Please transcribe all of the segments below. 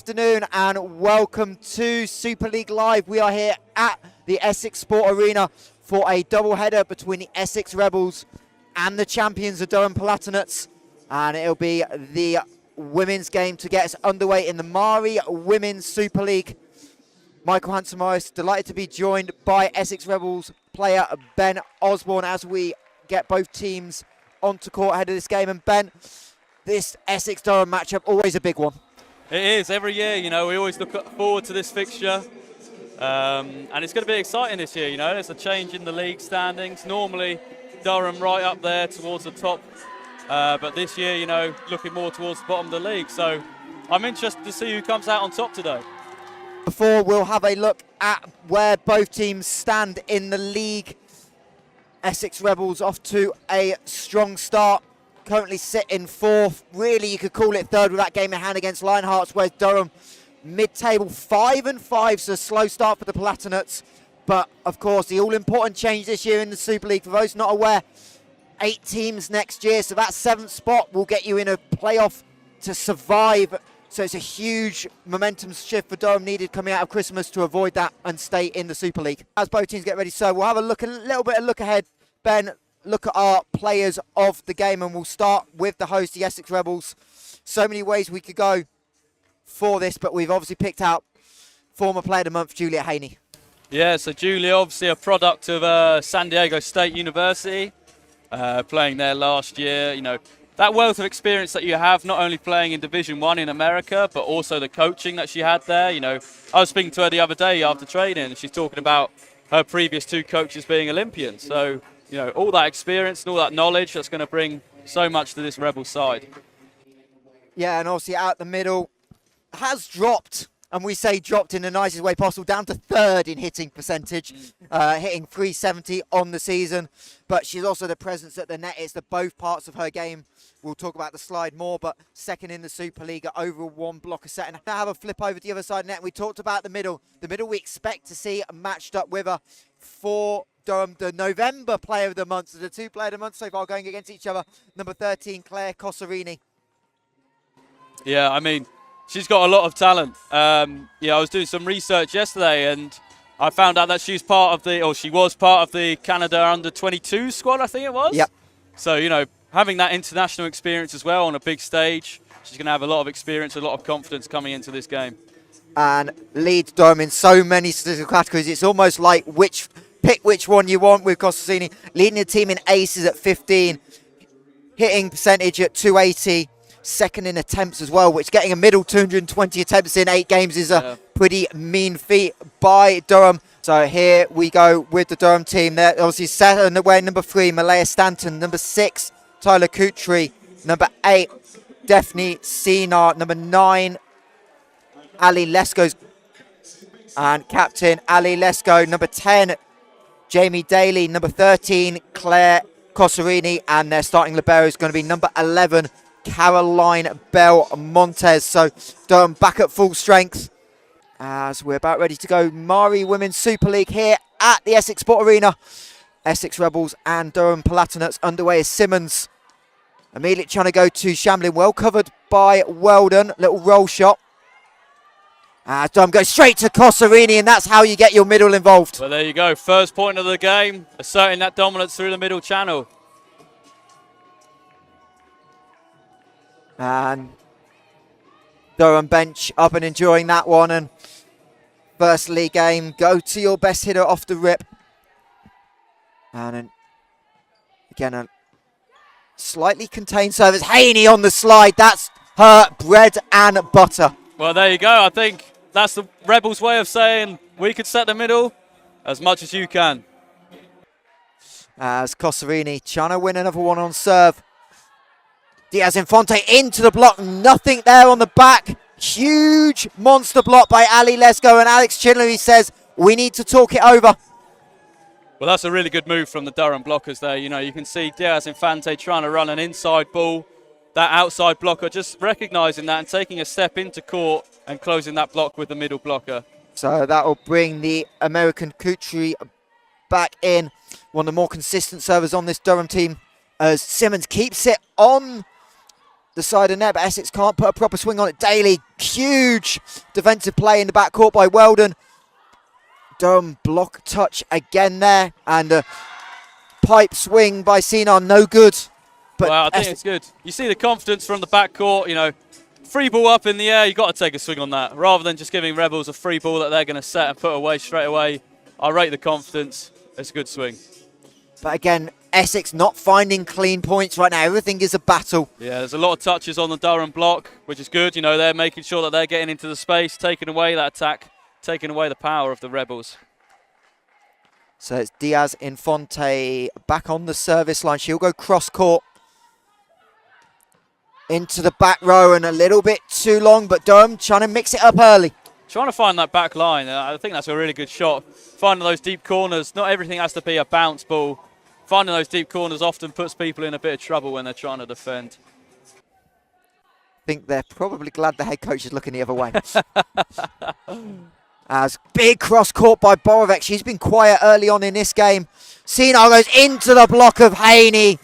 afternoon and welcome to Super League Live. We are here at the Essex Sport Arena for a double-header between the Essex Rebels and the champions of Durham Palatinates. And it'll be the women's game to get us underway in the Mari Women's Super League. Michael Hanson-Morris, delighted to be joined by Essex Rebels player Ben Osborne as we get both teams onto court ahead of this game. And Ben, this Essex-Durham matchup, always a big one. It is, every year, you know, we always look forward to this fixture. And it's going to be exciting this year, you know. There's a change in the league standings. Normally, Durham right up there towards the top. But this year, you know, looking more towards the bottom of the league. So I'm interested to see who comes out on top today. Before we'll have a look at where both teams stand in the league. Essex Rebels off to a strong start. Currently sit in fourth. Really, you could call it third with that game in hand against Lionhearts, whereas Durham mid-table 5-5, so a slow start for the Palatinates. But, of course, the all-important change this year in the Super League, for those not aware, 8 teams next year, so that 7th spot will get you in a playoff to survive. So it's a huge momentum shift for Durham needed coming out of Christmas to avoid that and stay in the Super League. As both teams get ready, so we'll have a little bit of look ahead. Ben, look at our players of the game, and we'll start with the host, the Essex Rebels. So many ways we could go for this, but we've obviously picked out former player of the month, Julia Haney. Yeah, so Julia, obviously a product of San Diego State University, playing there last year. You know, that wealth of experience that you have, not only playing in Division 1 in America, but also the coaching that she had there. You know, I was speaking to her the other day after training, and she's talking about her previous 2 coaches being Olympians. So, you know, all that experience and all that knowledge, that's going to bring so much to this Rebel side. Yeah, and obviously out the middle, has dropped, and we say dropped in the nicest way possible, down to 3rd in hitting percentage, hitting .370 on the season. But she's also the presence at the net. It's the both parts of her game. We'll talk about the slide more, but 2nd in the Super League at over 1 block a set. And now have a flip over to the other side of the net. We talked about the middle. The middle we expect to see matched up with her for Durham, the November player of the month. So the 2 player of the month so far going against each other. Number 13, Claire Cosarini. Yeah, I mean, she's got a lot of talent. Yeah, I was doing some research yesterday, and I found out that she was part of the Canada under-22 squad, I think it was. Yep. So, you know, having that international experience as well on a big stage, she's going to have a lot of experience, a lot of confidence coming into this game. And leads Durham in so many statistical categories. It's almost like pick which one you want with Cosarini. Leading the team in aces at 15, hitting percentage at 280. 2nd in attempts as well, which getting a middle 220 attempts in 8 games is a pretty mean feat by Durham. So here we go with the Durham team. They're obviously set on the way. Number 3, Malaya Stanton. Number 6, Tyler Kutri. Number 8, Daphne Sinar. Number 9, Ali Lesko. And captain Ali Lesko. Number 10, Jamie Daly. Number 13, Claire Cosarini. And their starting libero is going to be number 11, Caroline Bell Montez. So Durham back at full strength as we're about ready to go. Mari Women's Super League here at the Essex Sport Arena. Essex Rebels and Durham Palatinates underway as Simmons immediately trying to go to Shamblin. Well covered by Weldon. Little roll shot. As Durham goes straight to Cosarini, and that's how you get your middle involved. Well, there you go. First point of the game, asserting that dominance through the middle channel. And Durham bench up and enjoying that one. And first league game, go to your best hitter off the rip. And again, a slightly contained service. Haney on the slide. That's her bread and butter. Well, there you go. I think that's the Rebels' way of saying we could set the middle as much as you can. As Cosarini trying to win another one on serve. Diaz Infante into the block, nothing there on the back. Huge monster block by Ali Lesko, and Alex Chinley says, we need to talk it over. Well, that's a really good move from the Durham blockers there. You know, you can see Diaz Infante trying to run an inside ball. That outside blocker just recognising that and taking a step into court and closing that block with the middle blocker. So that will bring the American Kutri back in. One of the more consistent servers on this Durham team as Simmons keeps it on the side of net, but Essex can't put a proper swing on it. Daly, huge defensive play in the backcourt by Weldon. Durham block touch again there, and a pipe swing by Sinan, no good. But well, I think it's good. You see the confidence from the backcourt, you know, free ball up in the air, you've got to take a swing on that, rather than just giving Rebels a free ball that they're going to set and put away straight away. I rate the confidence. It's a good swing. But again, Essex not finding clean points right now. Everything is a battle. Yeah, there's a lot of touches on the Durham block, which is good. You know, they're making sure that they're getting into the space, taking away that attack, taking away the power of the Rebels. So it's Diaz Infante back on the service line. She'll go cross court into the back row, and a little bit too long, but Durham trying to mix it up early. Trying to find that back line. I think that's a really good shot. Finding those deep corners. Not everything has to be a bounce ball. Finding those deep corners often puts people in a bit of trouble when they're trying to defend. I think they're probably glad the head coach is looking the other way. As big cross court by Borovic. She's been quiet early on in this game. Sinar goes into the block of Haney.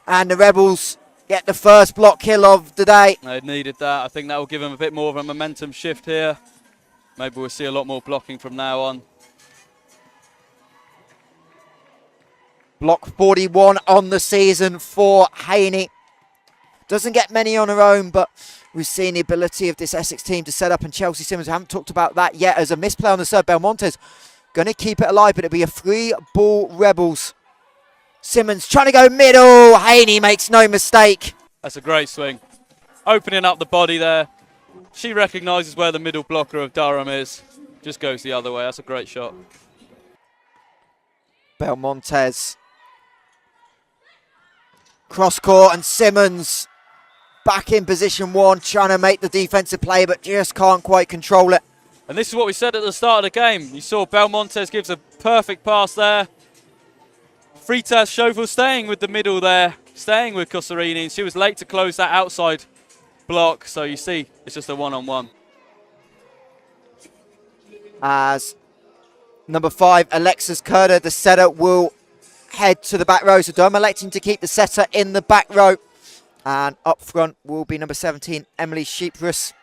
And the Rebels get the first block kill of the day. They needed that. I think that will give them a bit more of a momentum shift here. Maybe we'll see a lot more blocking from now on. Block 41 on the season for Haney. Doesn't get many on her own, but we've seen the ability of this Essex team to set up, and Chelsea Simmons, we haven't talked about that yet, as a misplay on the serve. Belmonte's going to keep it alive, but it'll be a free ball Rebels. Simmons trying to go middle. Haney makes no mistake. That's a great swing. Opening up the body there. She recognises where the middle blocker of Durham is. Just goes the other way. That's a great shot. Belmontes. Cross court, and Simmons back in position one, trying to make the defensive play, but just can't quite control it. And this is what we said at the start of the game. You saw Belmontes gives a perfect pass there. Fritas Chauvel staying with the middle there, staying with Cosarini, and she was late to close that outside block, so you see it's just a one-on-one. As number 5, Alexis Kerder, the setter, will head to the back row. So Durham electing to keep the setter in the back row. And up front will be number 17, Emily Sheeprus.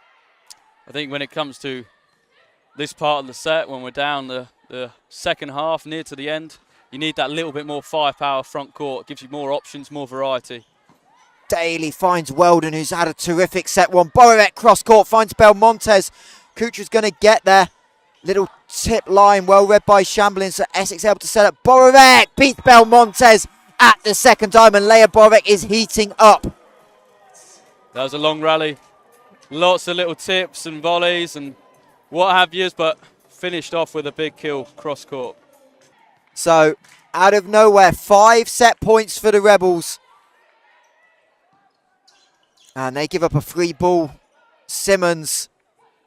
I think when it comes to this part of the set, when we're down the second half, near to the end, you need that little bit more firepower front court. It gives you more options, more variety. Daly finds Weldon, who's had a terrific set one. Borovic cross court finds Belmontes. Kutra's going to get there. Little tip line, well read by Shamblin, so Essex able to set up. Borovic beats Belmontes at the second time, and Leia Borovic is heating up. That was a long rally. Lots of little tips and volleys and what have yous, but finished off with a big kill cross court. So, out of nowhere, 5 set points for the Rebels. And they give up a free ball. Simmons,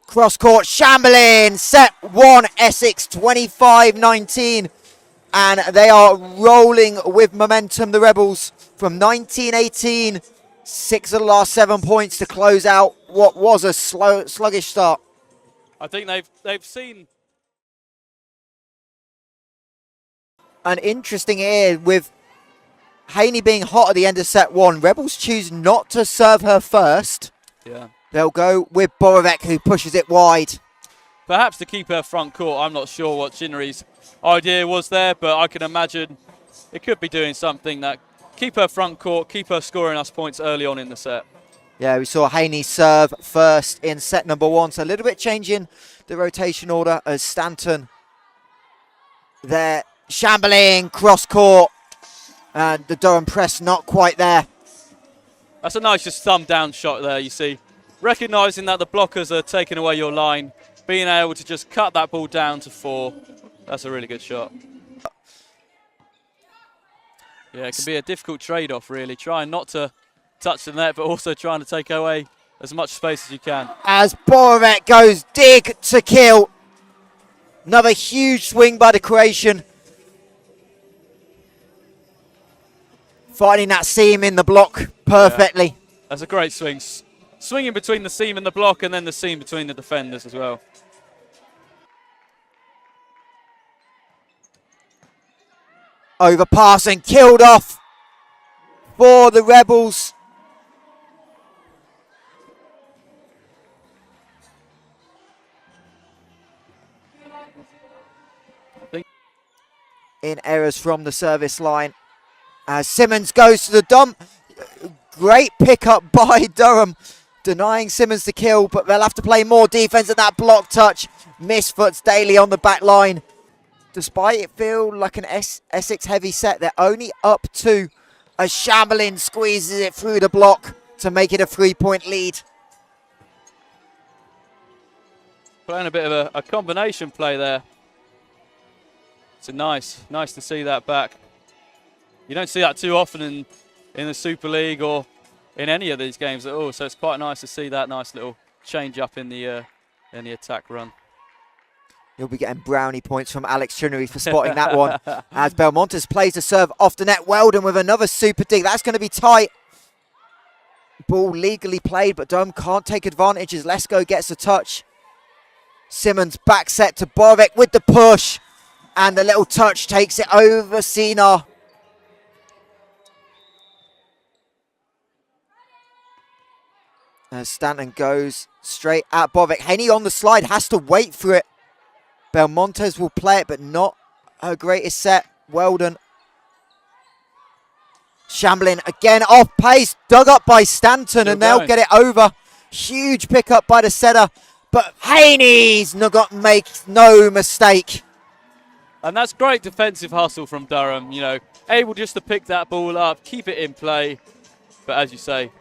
cross court, Shamblin, set 1, Essex 25-19. And they are rolling with momentum, the Rebels, from 19-18. 6 of the last 7 points to close out what was a sluggish start. I think they've seen. And interesting here, with Haney being hot at the end of set 1, Rebels choose not to serve her first. Yeah. They'll go with Borovic, who pushes it wide. Perhaps to keep her front court. I'm not sure what Chinnery's idea was there, but I can imagine it could be doing something that keep her front court, keep her scoring us points early on in the set. Yeah, we saw Haney serve first in set number 1, so a little bit changing the rotation order as Stanton there. Shamblin, cross court, and the Durham press not quite there. That's a nice just thumb down shot there, you see. Recognising that the blockers are taking away your line, being able to just cut that ball down to 4, that's a really good shot. Yeah, it can be a difficult trade-off, really, trying not to touch the net, but also trying to take away as much space as you can. As Borovic goes dig to kill. Another huge swing by the Croatian. Finding that seam in the block perfectly. Yeah, that's a great swing. Swinging between the seam and the block, and then the seam between the defenders as well. Overpass and killed off for the Rebels. In errors from the service line. As Simmons goes to the dump. Great pickup by Durham, denying Simmons the kill, but they'll have to play more defense at that block touch. Misfoots Daly on the back line. Despite it feel like an Essex heavy set, they're only up 2 as Chamberlain squeezes it through the block to make it a 3-point lead. Playing a bit of a combination play there. It's nice to see that back. You don't see that too often in the Super League or in any of these games at all. So it's quite nice to see that nice little change up in the attack run. You'll be getting brownie points from Alex Trinnery for spotting that one. As Belmontes plays the serve off the net. Weldon with another super dig. That's going to be tight. Ball legally played, but Durham can't take advantage as Lesko gets a touch. Simmons back set to Borovic with the push. And the little touch takes it over Sinar. As Stanton goes straight at Borovic. Haney on the slide, has to wait for it. Belmontes will play it, but not her greatest set. Weldon. Chamberlain again off pace, dug up by Stanton, and they'll get it over. Huge pickup by the setter, but Haney's makes no mistake. And that's great defensive hustle from Durham, you know, able just to pick that ball up, keep it in play. But as you say,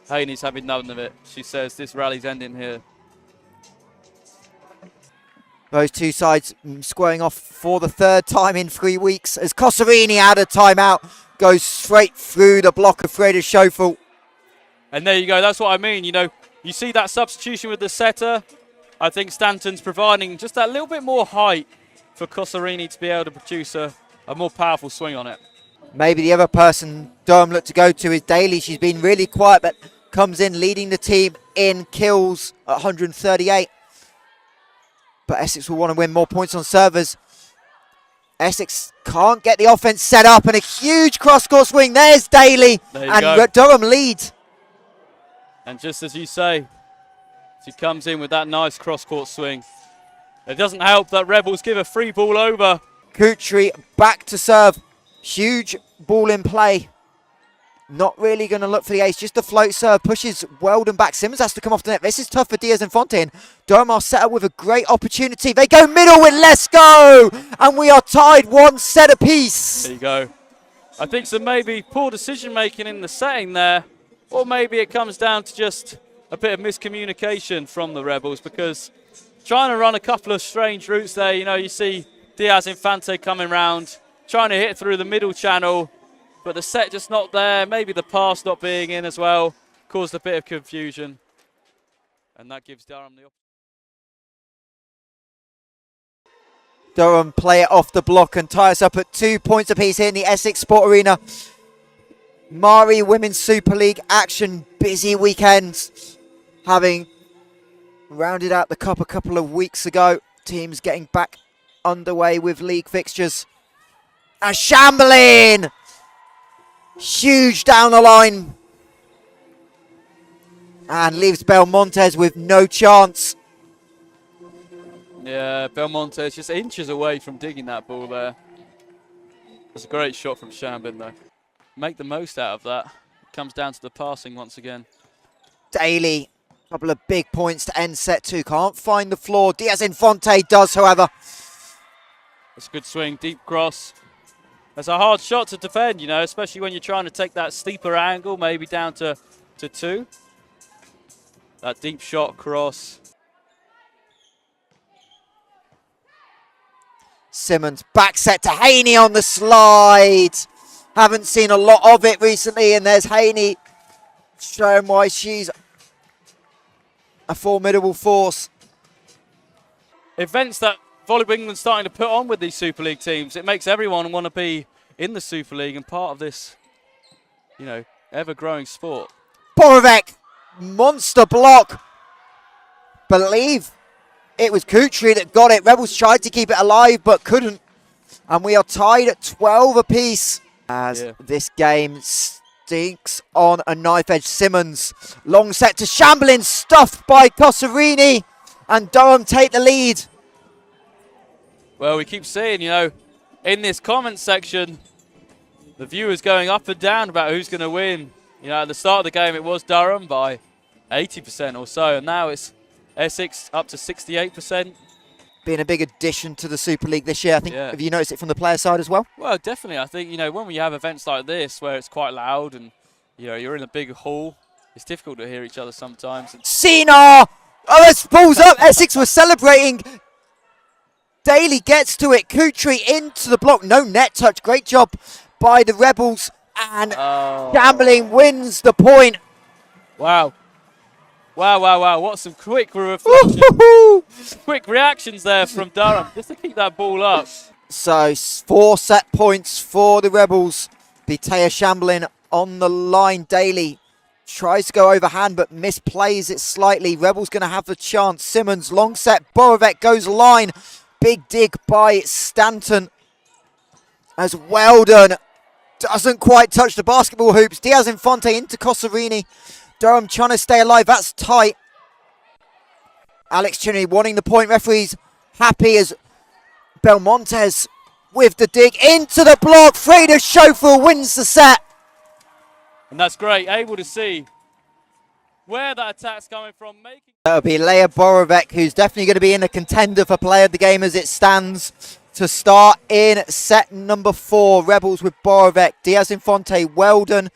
Haney's having none of it. She says this rally's ending here. Those two sides squaring off for the 3rd time in 3 weeks as Cosarini out of timeout, goes straight through the block of Freda Schofel. And there you go, that's what I mean, you know, you see that substitution with the setter. I think Stanton's providing just that little bit more height for Cosarini to be able to produce a more powerful swing on it. Maybe the other person Durham look to go to is Daly. She's been really quiet, but comes in leading the team in kills at 138. But Essex will want to win more points on servers. Essex can't get the offense set up, and a huge cross-court swing. There's Daly, and Durham leads. And just as you say, she comes in with that nice cross-court swing. It doesn't help that Rebels give a free ball over. Kutri back to serve. Huge ball in play. Not really going to look for the ace, just the float serve. Pushes Weldon back. Simmons has to come off the net. This is tough for Diaz and Fontaine. Durham are set up with a great opportunity. They go middle with Let's Go! And we are tied 1 set apiece. There you go. I think some maybe poor decision making in the setting there. Or maybe it comes down to just a bit of miscommunication from the Rebels, because trying to run a couple of strange routes there, you know, you see Diaz Infante coming round, trying to hit through the middle channel, but the set just not there. Maybe the pass not being in as well caused a bit of confusion. And that gives Durham the opportunity. Durham play it off the block and tie us up at 2 points apiece here in the Essex Sport Arena. Mari Women's Super League action, busy weekends. Having rounded out the cup a couple of weeks ago, teams getting back underway with league fixtures. And Chamberlain! Huge down the line. And leaves Belmontes with no chance. Yeah, Belmontes just inches away from digging that ball there. It's a great shot from Chamberlain though. Make the most out of that. It comes down to the passing once again. Daly, a couple of big points to end set 2. Can't find the floor. Diaz Infante does, however. It's a good swing, deep cross. That's a hard shot to defend, you know, especially when you're trying to take that steeper angle, maybe down to 2. That deep shot cross. Simmons back set to Haney on the slide. Haven't seen a lot of it recently, and there's Haney showing why she's a formidable force. Events that Volleyball England's starting to put on with these Super League teams, it makes everyone want to be in the Super League and part of this, you know, ever-growing sport. Borovic, monster block. Believe it was Kutri that got it. Rebels tried to keep it alive, but couldn't. And we are tied at 12 apiece as this game stinks on a knife edge. Simmons, long set to Chamberlain, stuffed by Cosarini, and Durham take the lead. Well, we keep seeing, in this comment section, the viewers going up and down about who's going to win. At the start of the game, it was Durham by 80% or so, and now it's Essex up to 68%. Being a big addition to the Super League this year, I think. Yeah. Have you noticed it from the player side as well? Well, definitely. I think, when we have events like this where it's quite loud and, you're in a big hall, it's difficult to hear each other sometimes. Sina! Oh, this ball's up. Essex was celebrating. Daly gets to it. Kutri into the block. No net touch. Great job by the Rebels. And Gambling wins the point. Wow. Wow. What some quick reflections. Quick reactions there from Durham just to keep that ball up. So 4 set points for the Rebels. Bitea Shamblin on the line. Daly tries to go overhand but misplays it slightly. Rebels going to have the chance. Simmons, long set. Borovec goes line. Big dig by Stanton. As Weldon doesn't quite touch the basketball hoops. Diaz Infante into Cosarini. Durham trying to stay alive. That's tight. Alex Chinnery wanting the point. Referees happy as Belmontes with the dig into the block. Freda Chauffeur wins the set. And that's great. Able to see where that attack's coming from. That'll be Leia Borovec, who's definitely going to be in a contender for player of the game as it stands to start in set number 4. Rebels with Borovec, Diaz Infante, Weldon,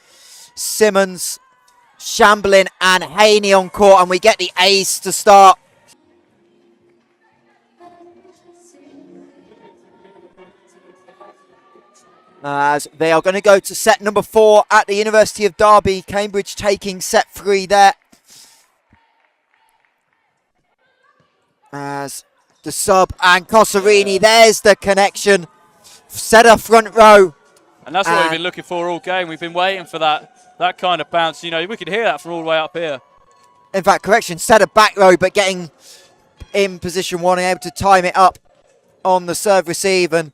Simmons, Shamblin and Haney on court, and we get the ace to start. As they are going to go to set number 4 at the University of Derby. Cambridge taking set 3 there. As the sub and Cosarini, there's the connection. Setter front row. And that's what we've been looking for all game. We've been waiting for that kind of bounce. We could hear that from all the way up here. In fact, correction, Setter back row, but getting in position 1 and able to time it up on the serve receive. And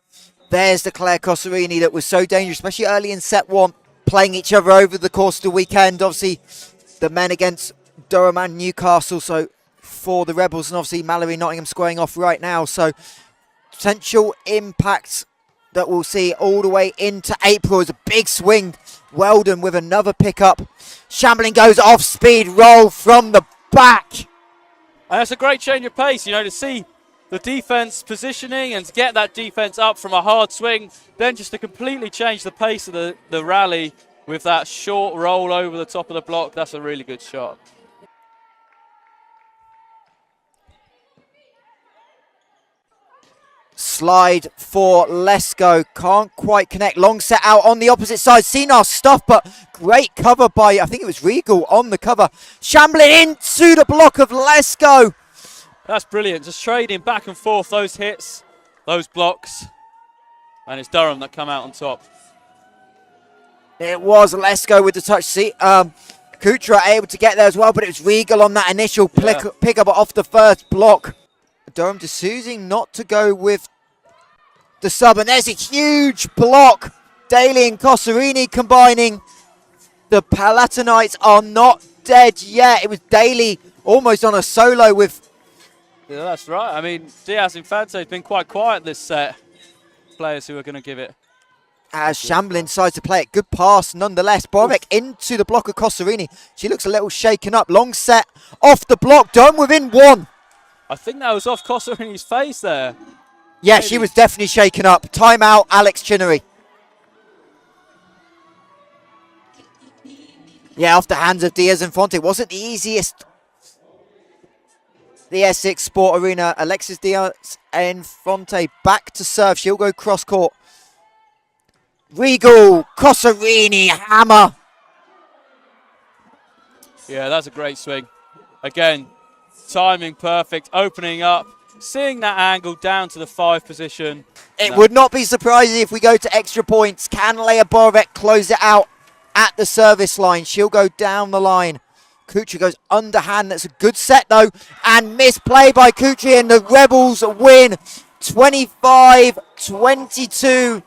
there's the Claire Cosarini that was so dangerous, especially early in set 1, playing each other over the course of the weekend. Obviously, the men against Durham and Newcastle, so for the Rebels, and obviously Mallory Nottingham squaring off right now. So potential impact that we'll see all the way into April is a big swing. Weldon with another pickup. Shamblin goes off speed roll from the back. And that's a great change of pace, to see the defense positioning and to get that defense up from a hard swing, then just to completely change the pace of the rally with that short roll over the top of the block. That's a really good shot. Slide for Lesko, can't quite connect. Long set out on the opposite side. Sinar stuff, but great cover by, I think it was Regal on the cover. Shamblin into the block of Lesko. That's brilliant. Just trading back and forth those hits, those blocks. And it's Durham that come out on top. It was Lesko with the touch. Kutra able to get there as well, but it was Regal on that initial pick up off the first block. Durham just choosing not to go with the sub, and there's a huge block. Daly and Cosarini combining. The Palatinites are not dead yet. It was Daly almost on a solo with... Yeah, that's right. I mean, Diaz Infante has been quite quiet this set. Players who are going to give it. As Shamblin decides to play it. Good pass nonetheless. Borovec into the block of Cosarini. She looks a little shaken up. Long set off the block. Done within 1. I think that was off Cosarini's face there. Yeah, maybe. She was definitely shaken up. Timeout, Alex Chinnery. Yeah, off the hands of Diaz Infante. Wasn't the easiest. The Essex Sport Arena. Alexis Diaz Infante back to serve. She'll go cross court. Regal, Cosarini, hammer. Yeah, that's a great swing. Again, timing perfect, opening up, seeing that angle down to the 5 position. It would not be surprising if we go to extra points. Can Leia Borovec close it out at the service line? She'll go down the line. Kutri goes underhand. That's a good set, though. And misplay by Kutri, and the Rebels win 25-22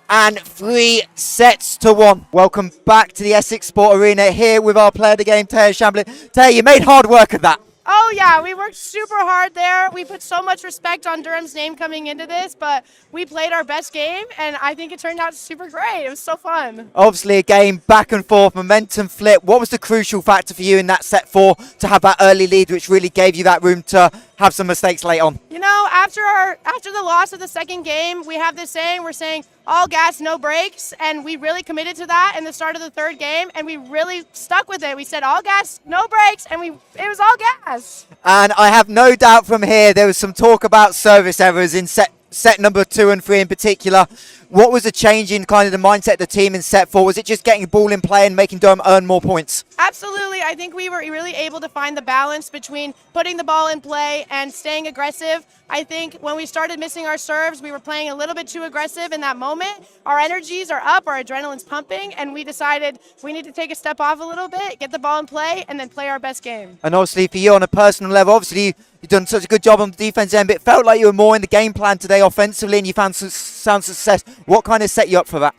and 3 sets to 1. Welcome back to the Essex Sport Arena here with our player of the game, Taya Shamblin. Taya, you made hard work of that. Oh, yeah, we worked super hard there. We put so much respect on Durham's name coming into this, but we played our best game, and I think it turned out super great. It was so fun. Obviously, a game back and forth, momentum flip. What was the crucial factor for you in that set 4 to have that early lead, which really gave you that room to have some mistakes late on? You know, after the loss of the second game, we have this saying, we're saying all gas, no brakes, and we really committed to that in the start of the third game, and we really stuck with it. We said all gas, no brakes, and it was all gas. And I have no doubt from here there was some talk about service errors in set number 2 and 3 in particular. What was the change in kind of the mindset of the team in set 4? Was it just getting the ball in play and making Durham earn more points? Absolutely. I think we were really able to find the balance between putting the ball in play and staying aggressive. I think when we started missing our serves, we were playing a little bit too aggressive in that moment. Our energies are up, our adrenaline's pumping, and we decided we need to take a step off a little bit, get the ball in play, and then play our best game. And obviously for you on a personal level, obviously you've done such a good job on the defense end, but it felt like you were more in the game plan today offensively and you found some success. What kind of set you up for that?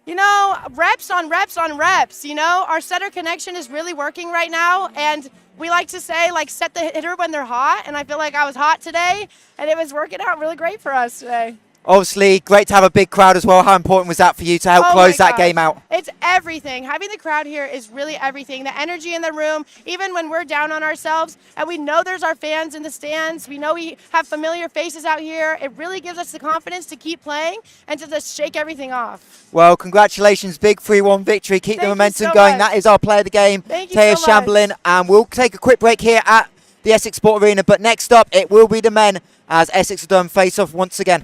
You know, reps on reps on reps. You know, our setter connection is really working right now, and we like to say, like, set the hitter when they're hot, and I feel like I was hot today, and it was working out really great for us today. Obviously, great to have a big crowd as well. How important was that for you to help close that game out? It's everything. Having the crowd here is really everything. The energy in the room, even when we're down on ourselves, and we know there's our fans in the stands. We know we have familiar faces out here. It really gives us the confidence to keep playing and to just shake everything off. Well, congratulations. Big 3-1 victory. Keep the momentum going. That is our player of the game, Taya Chamberlain. And we'll take a quick break here at the Essex Sport Arena. But next up, it will be the men as Essex and Durham face off once again.